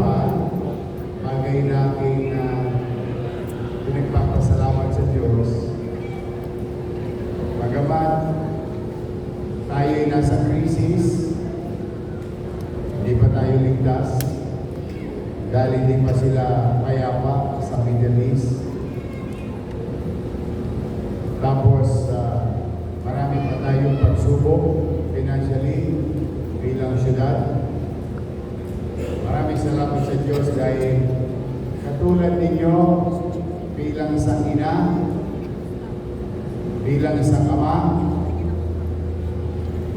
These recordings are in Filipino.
pa, bagay na aking pinagpapasalamat sa Diyos. Bagamat tayo'y nasa krisis, hindi pa tayo ligtas, dahil hindi pa sila mayapa sa Middle East. Tapos, marami pa tayong pagsubok financially bilang syudad. Maraming salamat sa Diyos dahil katulad ninyo bilang isang ina, bilang isang ama,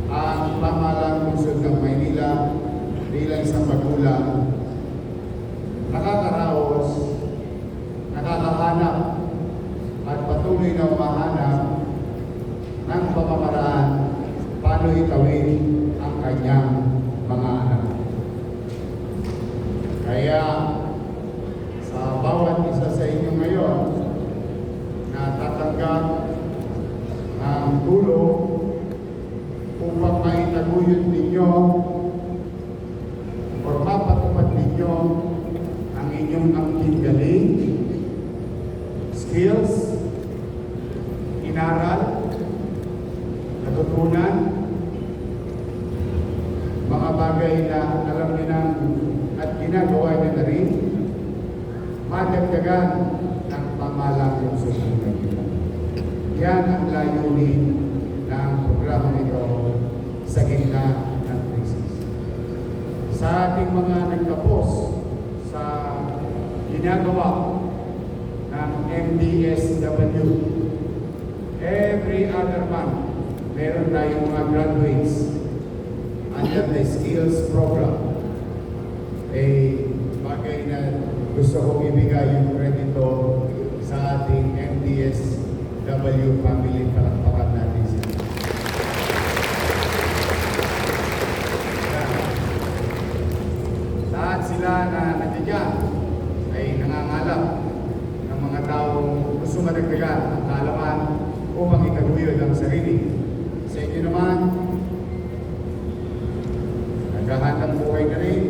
ang pamahalang lungsod ng Maynila bilang isang magulang, nakakaraos, nakakahanap at patuloy na umahanap ng pamamaraan paano itawid ang kanyang mga anak. Kaya sa bawat isa sa inyo ngayon na tatanggap ng tulong upang maitaguyod ninyo o mapatupad ninyo ang inyong angking galing, skills, inaral, natutunan, mga bagay na alam niyo na at ginagawa niyo na rin, madagdagan ng pamahalang lungsod ng Maynila. Yan ang layunin ng programa nito sa gitna ng krisis. Sa ating mga nagtapos sa ginagawa ng MDSW, every other month, meron tayong mga graduates under the skills program. Bagay na gusto kong ibigay yung kredito sa ating MDSW family. Palakpakan natin sila. Lahat sila na nandiyan ay nangangalap ng mga taong gusto madagdagan ang kaalaman upang itaguyod ang sarili. Sa inyo naman, naghahanap buhay na rin,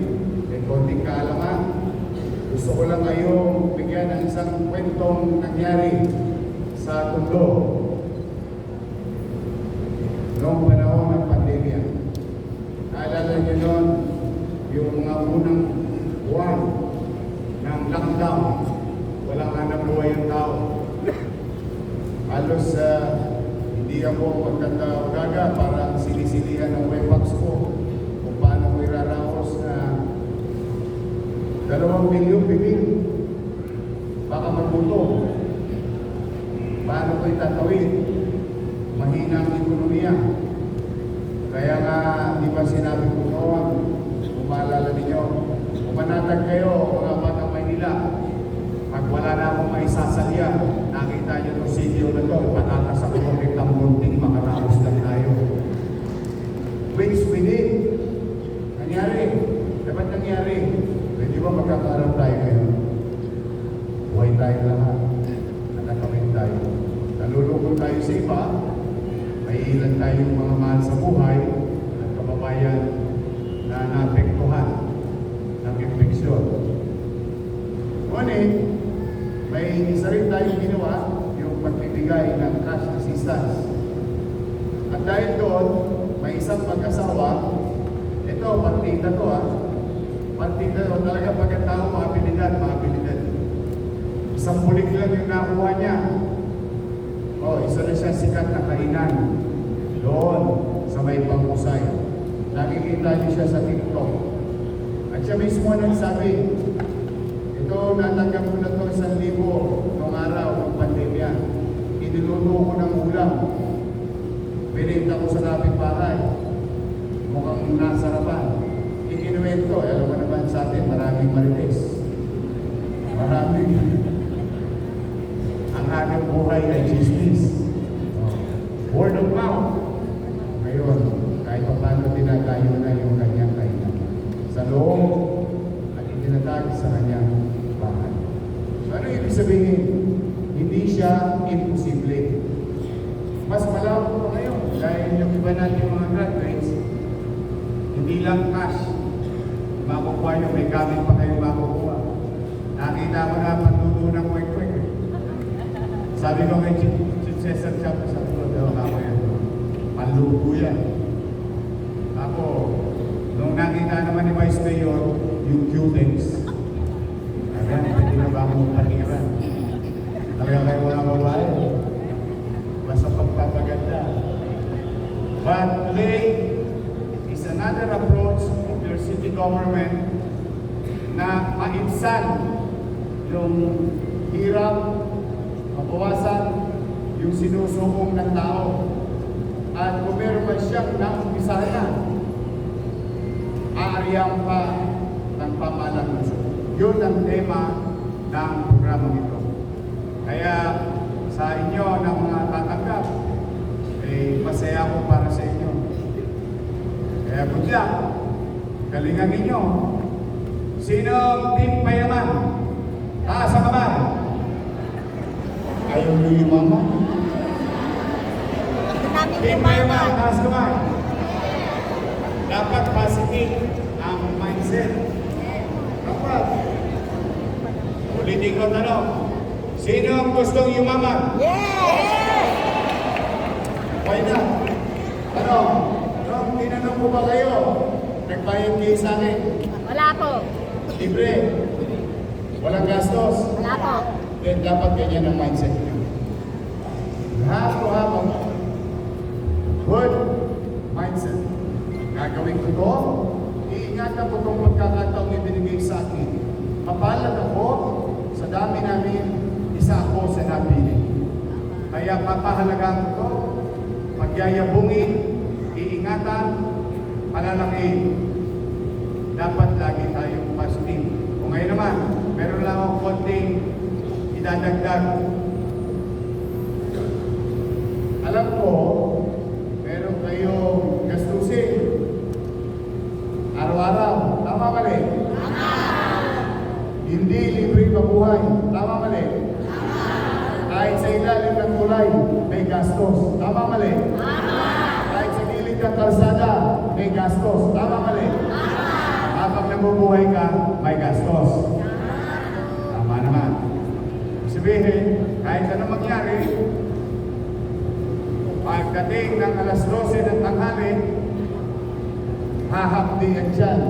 may konting kaalaman. Gusto ko lang kayong bigyan ng isang kwentong nangyari sa Tondo noong panahon ng pandemya. Naalala niyo noon yung mga unang buwan ng lockdown, walang hanap buhay ang tao. Halos hindi ako magkatawagaga, parang sinisilihan ng wepax ko kung paano ko iraraos na 2 milyong bibig. Baka magbuto. Paano ko itatawid? Mahina ang ekonomiya. Kaya nga, di ba sinabi ko noon, kung maalala ninyo, umanatag kayo, mga batang Maynila, pag wala na akong maisasalya, nakita niyo itong sitio na ito, patatas ako ng ang munting, makaraos lang tayo. Which we did. Nangyari. Dapat nangyari. Pwede ba magkakaroon tayo ngayon? Buhay tayo lahat. Nakakawin tayo. Nalulungkot tayo sa iba. May ilan tayong mga mahal sa buhay at kababayan na naapektuhan ng infeksyon. Ngunit, may isa rin tayong ginawa, yung pagbibigay ng cash assistance. At dahil doon, may isang mag-asawa, ito, partida to partida to, talaga pagkatao, mga abilidad. Isang bulig lang yung nakuha niya. Isa na siya sikat na kainan doon sa may Pangusay. Nakikita niyo siya sa TikTok. At siya mismo nagsabi, ito, natanggap ko na ito 1,000 noong araw ng pandemya. Iniluto ko ng ulam. Binenta ko sa kapitbahay. Mukhang nasarapan. Ikinuwento, alam mo naman sa atin, maraming marites. Maraming. Ang hanap buhay ay chismis. Word of mouth. Ngayon, kahit pa paano tinatayo na yung kanyang kainan. Sa loob at itinatag sa kanyang bahay. So, ano ibig sabihin? Hindi siya imposible. Mas malawak pa ngayon dahil yung iba natin mga graduates, hindi lang cash makukuha nyo, may gamit pa kayo makukuha. Nakita ko na pandudo ng kwek-kwek. Sabi ko kay Chief Cesar Chapa, sabi ko, daw ako yan. Panlupo yan. Ako, nung nakita naman ni Vice Mayor, yung Q-Tex, sabi, pwede na ba akong patiran? Talaga kayo mga babae. Basta pagpapaganda. But today is another approach of your city government na maibsan yung hirap, mabawasan yung sinusukong ng tao. At kung meron man siyang naumpisahan na, aaryan pa ng pamahalang lungsod. Yun ang tema ng programa ito. Kaya sa inyo ng mga tatanggap, masaya ako para sa inyo. Kaya good luck, galingan ninyo. Sino team payaman? Taas ang kamay. Ayaw nyo yung mama? Team payaman, taas kamay. Dapat positive ang mindset. Dapat. Ulitin ko tanong. Sino ang gustong yumaman? Yes! Why not? Ano? Nung tinanong ko ba kayo, nagbayad kayo sa akin? Wala po. Libre. Walang gastos. Wala po. Then dapat ganyan ang mindset nyo. You have to have a good mindset. Gagawin ko to, iingatan ko itong pagkakataong ibinigay sa akin. Mapalad ako, sa dami namin, isa ako sa napili. Kaya papahalagaan ko to, pagyayabungin, iingatan, palalakihin. Dapat lagi tayong positive. Kung ngayon naman, meron lang akong konting idadagdag. Alam ko, meron kayong gastusin. Araw-araw, tama mali? Tama! Hindi libre mabuhay, tama mali? Tama! Kahit sa ilalim ng tulay, may gastos, tama mali? Tama! Kahit sa gilid ng kalsada, may gastos, tama mali? Tama! Habang nabubuhay ka, may gastos. Tama naman. Sabihin, kahit anong mangyari, pagdating ng alas 12 ng tanghali, hahapdi ang tiyan.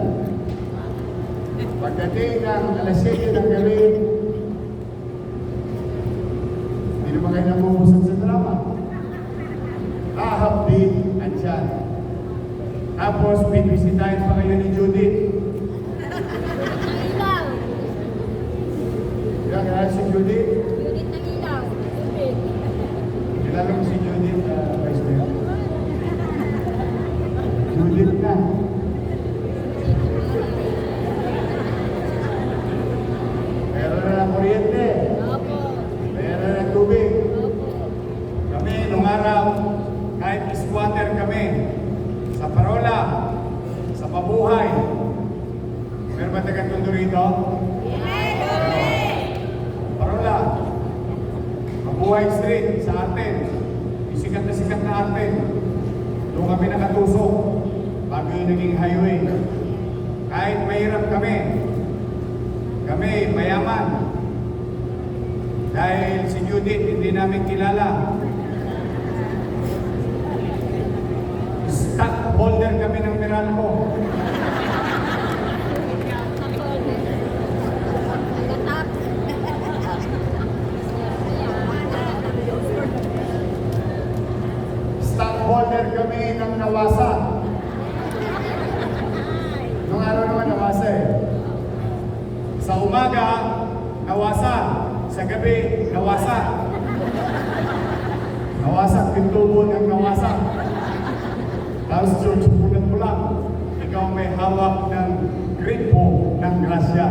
Pagdating ng alas 7 ng gabi, hindi naman kayo nabubusog sa drama. Hahapdi ang tiyan. Tapos, bibisitahin pa kayo ni Judith. Ilaw. Kaya si Judith, Unit ng ilaw. Unit. kilala mo si Judith, Vice Mayor? Judith na. Meron na ng kuryente. Opo. Meron na ng tubig. Opo. Kami, nung araw, kahit squatter kami, sa Parola, sa Pabuhay. Meron ba taga-tundo rito? Parola, Pabuhay Street, sa Aten. Yung sikat na Aten. Doon kami nakatusok, bago yung naging highway. Kahit mahirap kami mayaman. Dahil si Judith, hindi namin kilala. Stockholder kami ng Meralco. Stockholder kami ng Nawasa. Nung araw naman Nawasa eh. Sa umaga, Nawasa. Sa gabi, Nawasa. Nawasa, pintubo ng Nawasa. Tapos George pulang-pulang. Ikaw may hawak ng gripo ng grasya.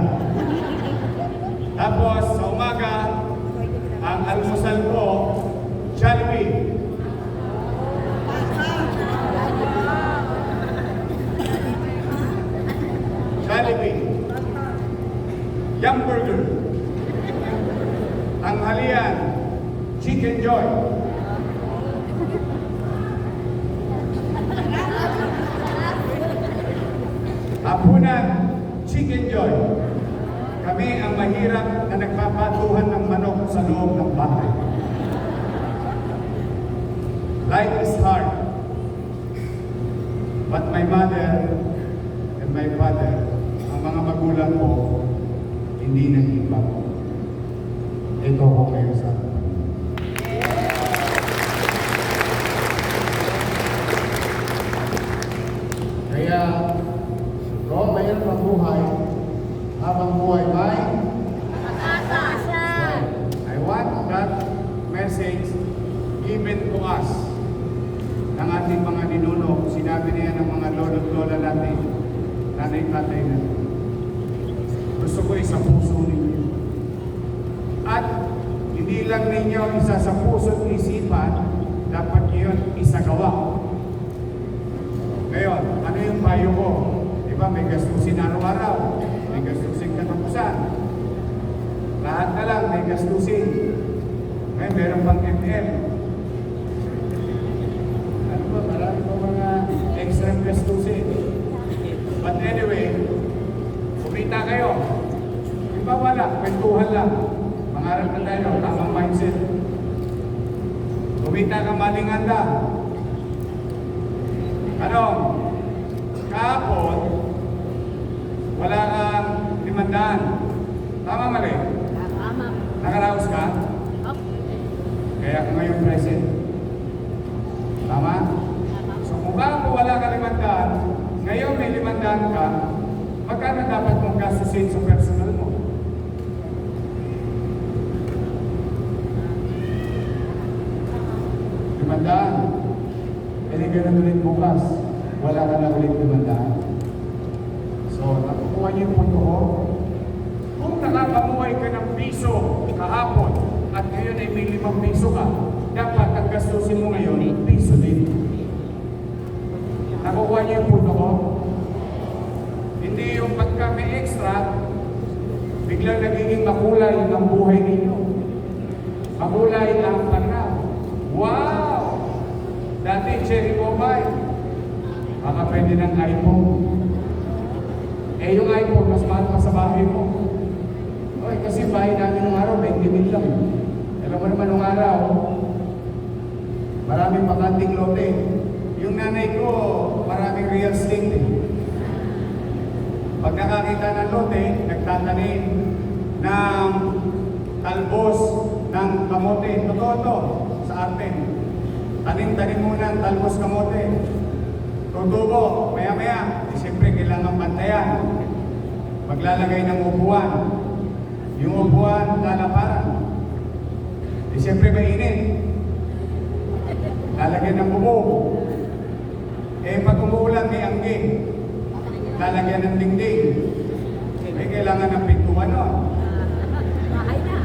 Tapos sa umaga, ang almusal ko, Jollibee. Jollibee. Yum Burger. Tanghalian, Chicken Joy. Hapunan, Sisig and Joy. Kami ang mahirap na nagpapatuhan ng manok sa loob ng bahay. Life is hard. But my mother and my father, ang mga magulang ko, hindi nag-iba. Ito ko kayo sa akin. Kaya, mahirap ang buhay, habang buhay may Pag-asa. I want that message given to us ng ating mga ninuno. Sinabi niya ng mga lolo't lola natin, nanay-tatay natin. Gusto ko isa puso ninyo. At hindi lang ninyo isa sa puso at isipan, dapat yun isagawa. Ngayon, ano yung payo ko? Diba, may gastusin araw-araw, may gastusin katapusan. Lahat na lang may gastusin. Ngayon, meron pang MM. Ano ba, marami pa mga extra gastusin. But anyway, kumita kayo. Diba wala, kwentuhan lang. Mangarap na tayo, tamang mindset. Kumita ka malinganda. Ano? Kahapon, wala kang 500. Tama mali? Tama. Nakaraos ka? Kaya ka ngayon present. Tama? So kung kahapon wala ka 500, ngayon may 500 ka, magkano dapat mong gastusin sa personal mo? Limandaan. Hindi ganun ulit bukas. Wala ka na ulit 500. So, nakukuha niyo yung punto ko. Kung nakapamuhay ka ng piso kahapon at ngayon ay may 5 piso ka, dapat ang gastusin mo ngayon, piso din. Nakukuha niyo yung punto ko? Hindi yung pagka may extra, biglang nagiging makulay ang buhay ninyo. Makulay ang panahon. Wow! Dati cherry mobile. Baka pwede ng iPhone. Eh yung iPhone, mas mahal pa sa bahay mo. Okay, kasi bahay namin nung araw, 20,000 lang. Alam mo naman nung araw, maraming bakanting lote. Yung nanay ko, maraming real estate eh. Pag nakakita ng lote, nagtatanim ng talbos ng kamote. Totoo to, sa arte. Tanim-tanim muna ang talbos kamote. Tutubo, maya-maya. Siyempre, kailangan pantayan. Maglalagay ng upuan. Yung upuan, lalaparan. Siyempre, mainit. Lalagyan ng bubog. Pag umuulan, may angge. Lalagyan ng dingding. May kailangan ng pintuan nun. Bahay na.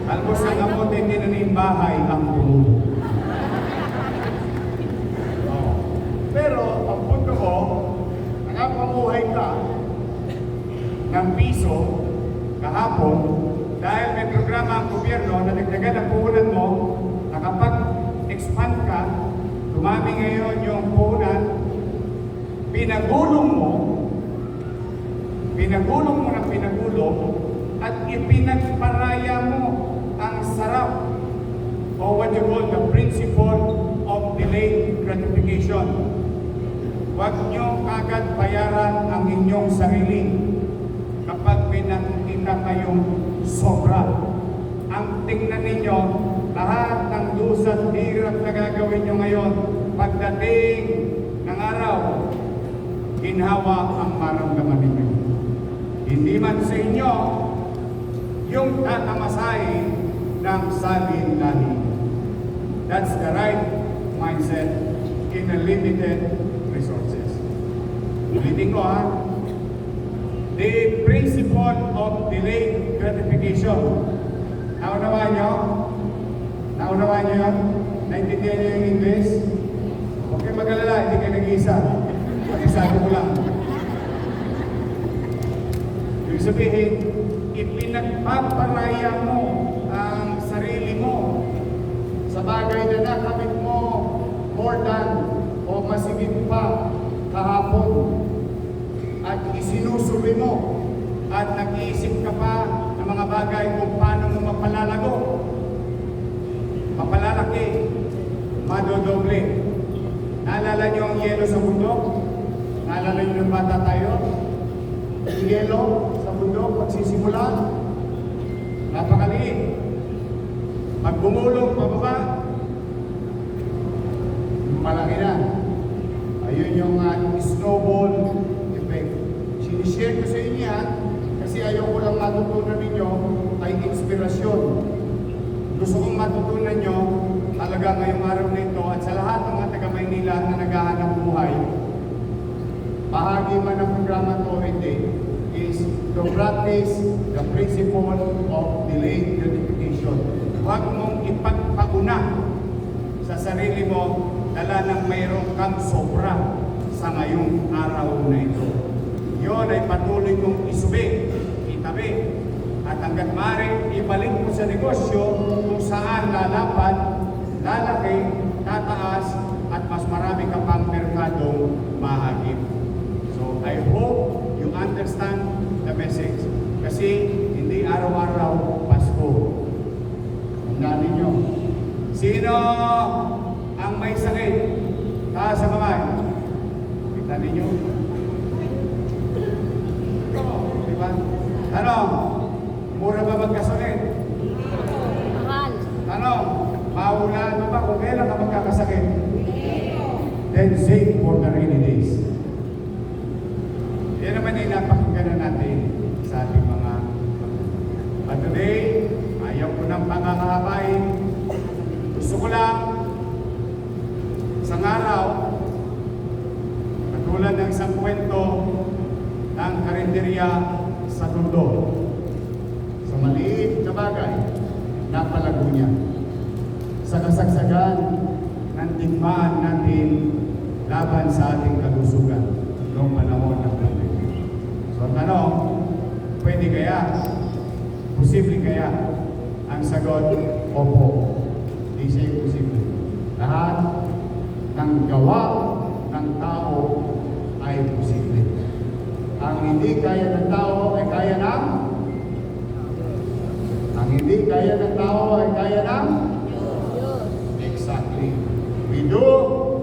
Talbos ng kamote, hindi na yung bahay ang tumulo. Pero, ang punto ko, nakapamuhay ka ng piso kahapon dahil may programa ang gobyerno na nagdagan ang puhunan mo, nakapag-expand ka, dumami ngayon yung puhunan, pinagulong mo ng pinagulong at ipinagparaya mo ang sarap o what you call the principle of delayed gratification. Huwag nyo kagad bayaran ang inyong sarili kapag may nakikita kayong sobra. Ang tingnan ninyo, lahat ng dusa at hirap na gagawin nyo ngayon, pagdating ng araw, ginhawa ang maramdaman ninyo. Hindi man sa inyo yung tatamasahin ng salin lahi. That's the right mindset in a limited resources. Ulitin ko ha. The principle of delayed gratification. Naunawaan nyo? Naunawaan nyo yun? Naintindihan nyo yung English? Huwag kayo mag-alala, hindi kayo nag-iisa. Pag-isabi ko lang. Ibig sabihin, ipinagpaparaya mo ang sarili mo sa bagay na nakamit mo more than o masigit pa kahapon. At isinusubi mo at nag-iisip ka pa ng mga bagay kung paano mo mapalalago, mapalalaki, madodoble. Naalala niyo ang yelo sa bundok? Naalala niyo ng bata tayo? Yung yelo sa bundok, magsisimula, napakaliit. Pag bumulong pababa, malaki na. Ayun yung snowball effect. Sinishare ko sa inyo yan kasi ayaw ko lang matutunan ninyo ay inspirasyon. Gusto kong matutunan nyo talaga ngayong araw na ito at sa lahat ng mga taga-Maynila na naghahanap buhay, bahagi man ng programa to hindi, is to practice the principle of delayed gratification. Huwag mong ipagpauna sa sarili mo dala ng mayroong kang sobra sa ngayong araw na ito. Yun ay patuloy mong isubi, itabi, at hanggat maaari, ibalik mo sa negosyo kung saan lalapan, lalaki, tataas, at mas marami ka pang merkadong mahagip. So, I hope you understand the message. Kasi hindi araw-araw Pasko. Tandaan ninyo. Sino ang may sakit? Taas sa kamay. Kita ninyo? Diba? Tanong, mura ba magkasakit? Mahal. Tanong, maulaan mo ba kung kailan ka magkakasakit? Then save for the rainy days. Yan naman ay napakinggan na natin sa ating mga. But today, ayaw ko ng pangangahabain. Gusto ko lang isang araw, katulad ng isang kwento ng karinderya sa Tondo. Sa maliit na bagay, napalago niya. Sa kasagsagan ng digmaan natin laban sa ating kalusugan noong panahon ng pandemya. So, tanong, pwede kaya? Posible kaya? Ang sagot, opo. Di siya posible. Lahat ng gawa ng tao ay posible. Ang hindi kaya ng tao ay kaya ng? Ang hindi kaya ng tao ay kaya ng? Exactly. We do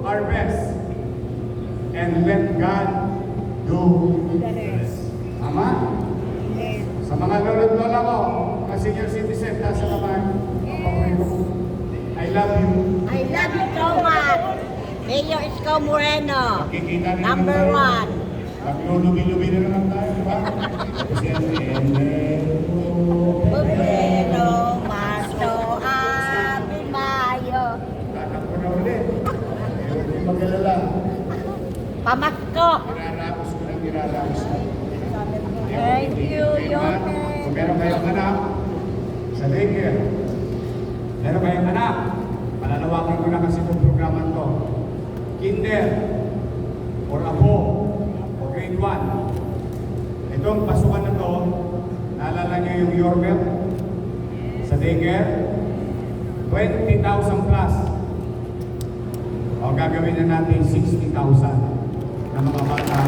our best and let God do the rest. Tama? Sa mga lolo't lola ko, mga senior citizen, taas sa kamay, ang paborito ko. I love you. I love you so much. Mayor Isko Moreno. Makikita rin Number naman tayo. 1. Maglulubi-lubi na naman tayo, di ba? Kasi Moreno, Marto, Abril, Mayo. tatakbo na ulit. Huwag kayong mag-alala. Pamasko. Irarapos ko ng irarapos ko. Thank you, Yorme. Kung meron kayong anak sa daycare, meron kayong anak, palalawakan ko na kasi itong programa to. Kinder, or apo, o grade 1. Itong pasukan na to, naalala niyo yung Yorme sa daycare? 20,000 plus. O gagawin na natin 60,000 na mga bata.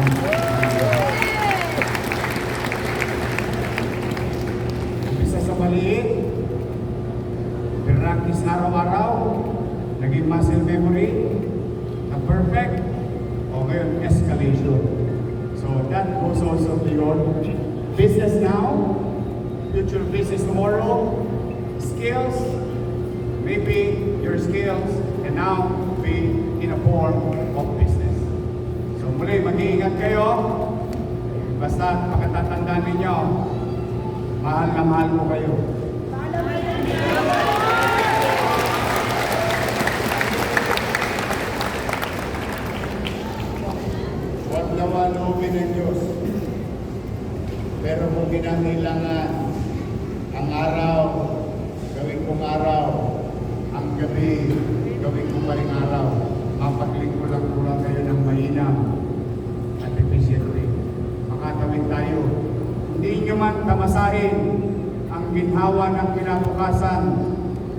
Umpisa sa maliit, practice araw-araw, naging muscle memory, na perfect, o ngayon escalation. So that goes also to your business now, future business tomorrow, skills, maybe your skills can now be in a form of business. So muli, mag-iingat kayo. Basta pagkatatandaan ninyo, mahal na mahal ko kayo. Huwag naman loobin ng Diyos. Pero kung kinakailangan ang araw, gawin kong araw, ang gabi, gawin ko pa rin araw, mapaglingkuran ko lang kayo ng mainam at efficiently. Makatawid tayo. Hindi nyo man tamasahin ang ginhawa ng kinabukasan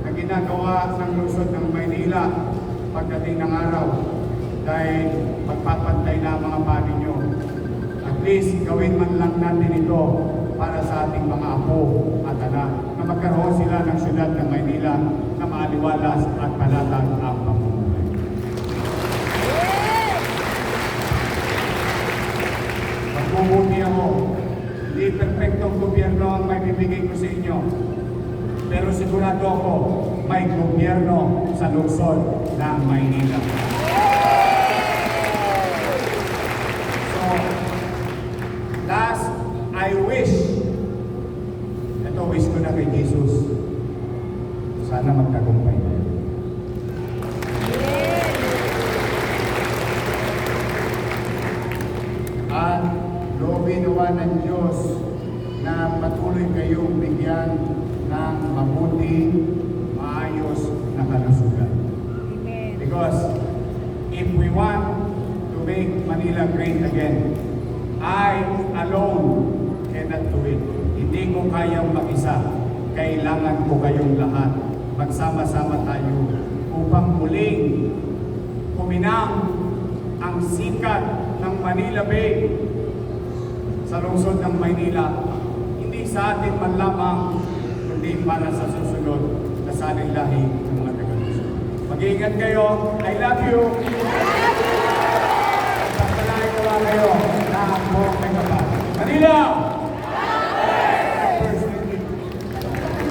na ginagawa ng lungsod ng Maynila pagdating ng araw dahil magpapantay na ang mga pari nyo. At least, least gawin man lang natin ito para sa ating mga apo at anak na magkaroon sila ng syudad ng Maynila na maaliwalas at palatag ang pamumuhay. Magbubuti ako. Hindi perfectong gobyerno ang may bibigay ko sa inyo. Pero sigurado ako, may gobyerno sa lungsod ng Maynila. So, last, I wish, ito wish ko na kay Jesus, sana magtagumpay tayo. At loobin nawa ng Diyos na patuloy kayong bigyan ng mabuti, maayos na kalusugan. Because if we want to make Manila great again, I alone cannot do it. Hindi ko kayang mag-isa. Kailangan ko kayong lahat. Magsama-sama tayo upang muling kuminang ang sikat ng Manila Bay sa lungsod ng Maynila. Hindi sa atin man lamang, kundi para sa susunod na saling-lahi ng mga taga-lungsod. Mag-iingat kayo. I love you. Pagpalain ko lang kayo na ang buong may kapal. Manila!